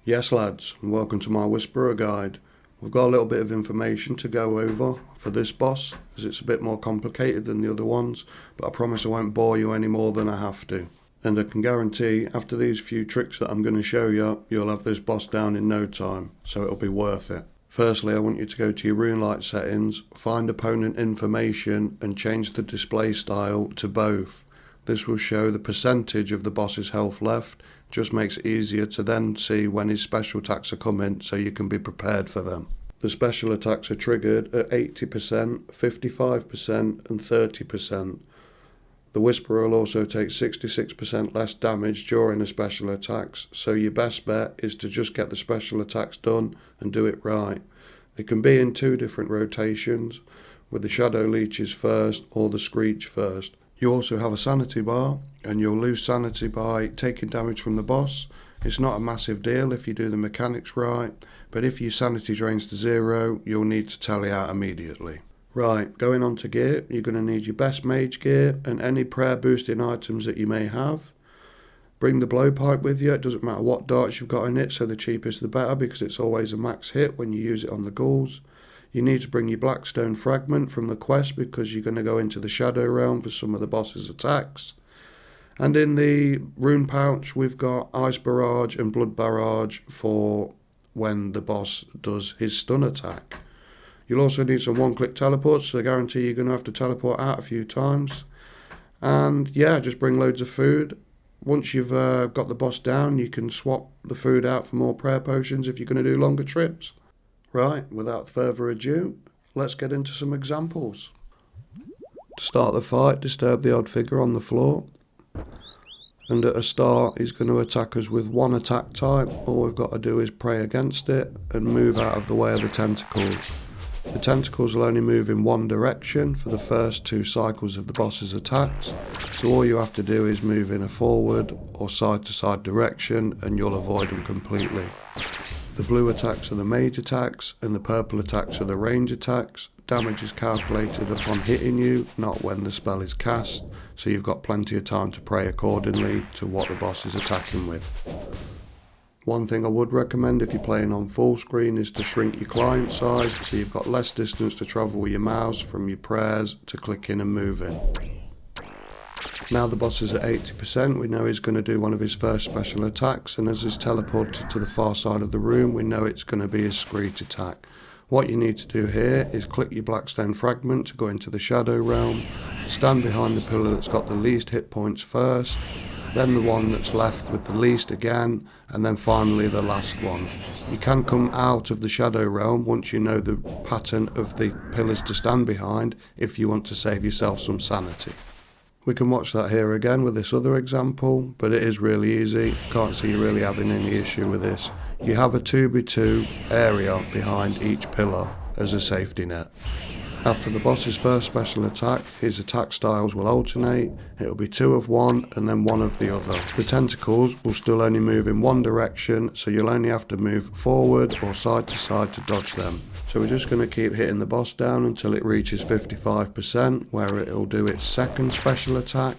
Yes lads, and welcome to my Whisperer guide. We've got a little bit of information to go over for this boss, as it's a bit more complicated than the other ones, but I promise I won't bore you any more than I have to. And I can guarantee, after these few tricks that I'm going to show you, you'll have this boss down in no time, so it'll be worth it. Firstly, I want you to go to your rune light settings, find opponent information and change the display style to both. This will show the percentage of the boss's health left, just makes it easier to then see when his special attacks are coming so you can be prepared for them. The special attacks are triggered at 80%, 55% and 30%. The Whisperer will also take 66% less damage during the special attacks, so your best bet is to just get the special attacks done and do it right. They can be in two different rotations, with the Shadow Leeches first or the Screech first. You also have a sanity bar, and you'll lose sanity by taking damage from the boss. It's not a massive deal if you do the mechanics right, but if your sanity drains to 0, you'll need to tally out immediately. Right, going on to gear, you're going to need your best mage gear and any prayer boosting items that you may have. Bring the blowpipe with you, it doesn't matter what darts you've got in it, so the cheapest the better because it's always a max hit when you use it on the ghouls. You need to bring your Blackstone fragment from the quest because you're going to go into the Shadow Realm for some of the boss's attacks. And in the rune pouch we've got Ice Barrage and Blood Barrage for when the boss does his stun attack. You'll also need some one-click teleports, so I guarantee you're going to have to teleport out a few times. And yeah, just bring loads of food. Once you've got the boss down, you can swap the food out for more prayer potions if you're going to do longer trips. Right, without further ado, let's get into some examples. To start the fight, disturb the odd figure on the floor. And at a start, he's going to attack us with one attack type. All we've got to do is pray against it and move out of the way of the tentacles. The tentacles will only move in one direction for the first 2 cycles of the boss's attacks, so all you have to do is move in a forward or side to side direction and you'll avoid them completely. The blue attacks are the mage attacks and the purple attacks are the range attacks. Damage is calculated upon hitting you, not when the spell is cast, so you've got plenty of time to pray accordingly to what the boss is attacking with. One thing I would recommend if you're playing on full screen is to shrink your client size so you've got less distance to travel with your mouse from your prayers to clicking and moving. Now the boss is at 80%, we know he's going to do one of his first special attacks, and as he's teleported to the far side of the room we know it's going to be his Screech attack. What you need to do here is click your Blackstone fragment to go into the Shadow Realm, stand behind the pillar that's got the least hit points first, then the one that's left with the least again, and then finally the last one. You can come out of the Shadow Realm once you know the pattern of the pillars to stand behind if you want to save yourself some sanity. We can watch that here again with this other example, but it is really easy. Can't see you really having any issue with this. You have a 2x2 area behind each pillar as a safety net. After the boss's first special attack, his attack styles will alternate. It'll be 2 of one and then 1 of the other. The tentacles will still only move in one direction, so you'll only have to move forward or side to side to dodge them. So we're just going to keep hitting the boss down until it reaches 55%, where it'll do its second special attack.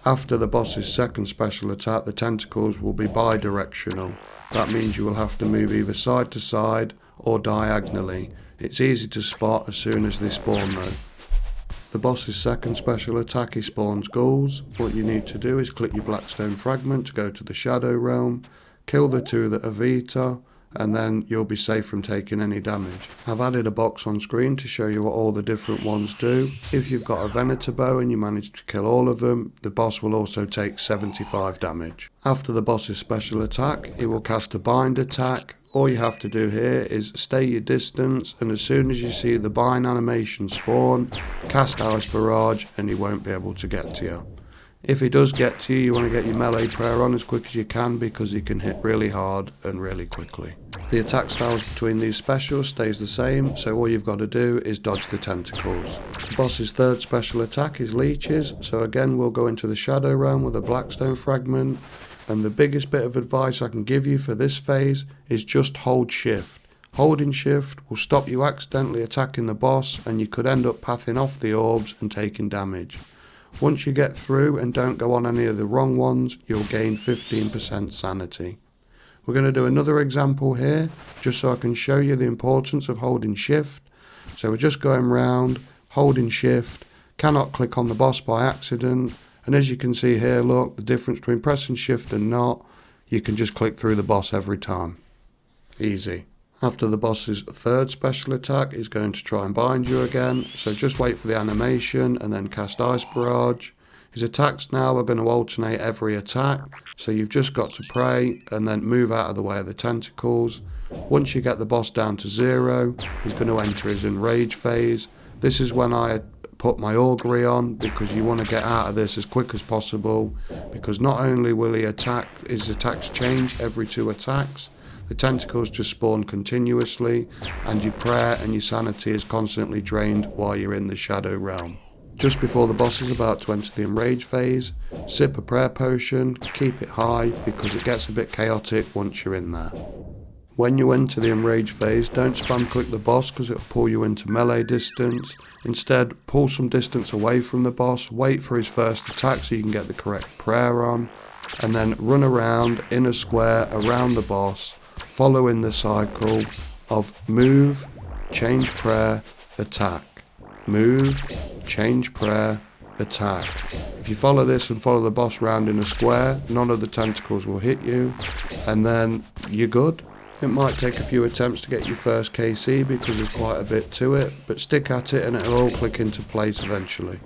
After the boss's second special attack, the tentacles will be bi-directional. That means you will have to move either side to side or diagonally. It's easy to spot as soon as they spawn though. The boss's second special attack, he spawns ghouls. What you need to do is click your Blackstone fragment to go to the Shadow Realm, kill the 2 that are Vita, and then you'll be safe from taking any damage. I've added a box on screen to show you what all the different ones do. If you've got a Venator bow and you manage to kill all of them, the boss will also take 75 damage. After the boss's special attack, he will cast a bind attack. All you have to do here is stay your distance, and as soon as you see the bind animation spawn, cast Ice Barrage and he won't be able to get to you. If he does get to you, you want to get your melee prayer on as quick as you can because he can hit really hard and really quickly. The attack styles between these specials stays the same, so all you've got to do is dodge the tentacles. The boss's third special attack is Leeches, so again we'll go into the Shadow Realm with a Blackstone fragment, and the biggest bit of advice I can give you for this phase is just hold shift. Holding shift will stop you accidentally attacking the boss, and you could end up pathing off the orbs and taking damage. Once you get through and don't go on any of the wrong ones, you'll gain 15% sanity. We're going to do another example here, just so I can show you the importance of holding shift. So we're just going round, holding shift, cannot click on the boss by accident. And as you can see here, look, the difference between pressing shift and not, you can just click through the boss every time. Easy. After the boss's third special attack, he's going to try and bind you again. So just wait for the animation and then cast Ice Barrage. His attacks now are going to alternate every attack. So you've just got to pray and then move out of the way of the tentacles. Once you get the boss down to 0, he's going to enter his enrage phase. This is when I put my augury on, because you want to get out of this as quick as possible, because not only will his attacks change every 2 attacks, the tentacles just spawn continuously, and your prayer and your sanity is constantly drained while you're in the shadow realm. Just before the boss is about to enter the enrage phase, sip a prayer potion, keep it high because it gets a bit chaotic once you're in there. When you enter the enrage phase, don't spam click the boss because it will pull you into melee distance. Instead, pull some distance away from the boss, wait for his first attack so you can get the correct prayer on, and then run around in a square around the boss, following the cycle of move, change prayer, attack. Move, change prayer, attack. If you follow this and follow the boss round in a square, none of the tentacles will hit you, and then you're good. It might take a few attempts to get your first KC because there's quite a bit to it, but stick at it and it'll all click into place eventually.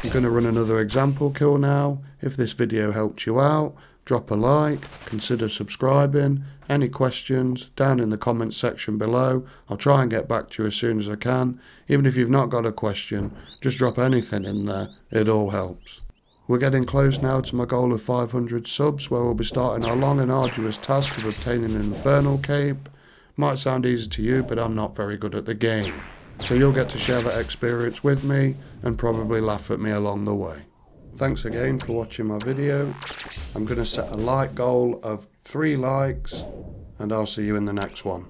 I'm going to run another example kill now. If this video helped you out, drop a like, consider subscribing. Any questions, down in the comments section below. I'll try and get back to you as soon as I can. Even if you've not got a question, just drop anything in there, it all helps. We're getting close now to my goal of 500 subs, where we'll be starting our long and arduous task of obtaining an Infernal Cape. Might sound easy to you, but I'm not very good at the game. So you'll get to share that experience with me, and probably laugh at me along the way. Thanks again for watching my video. I'm going to set a like goal of 3 likes, and I'll see you in the next one.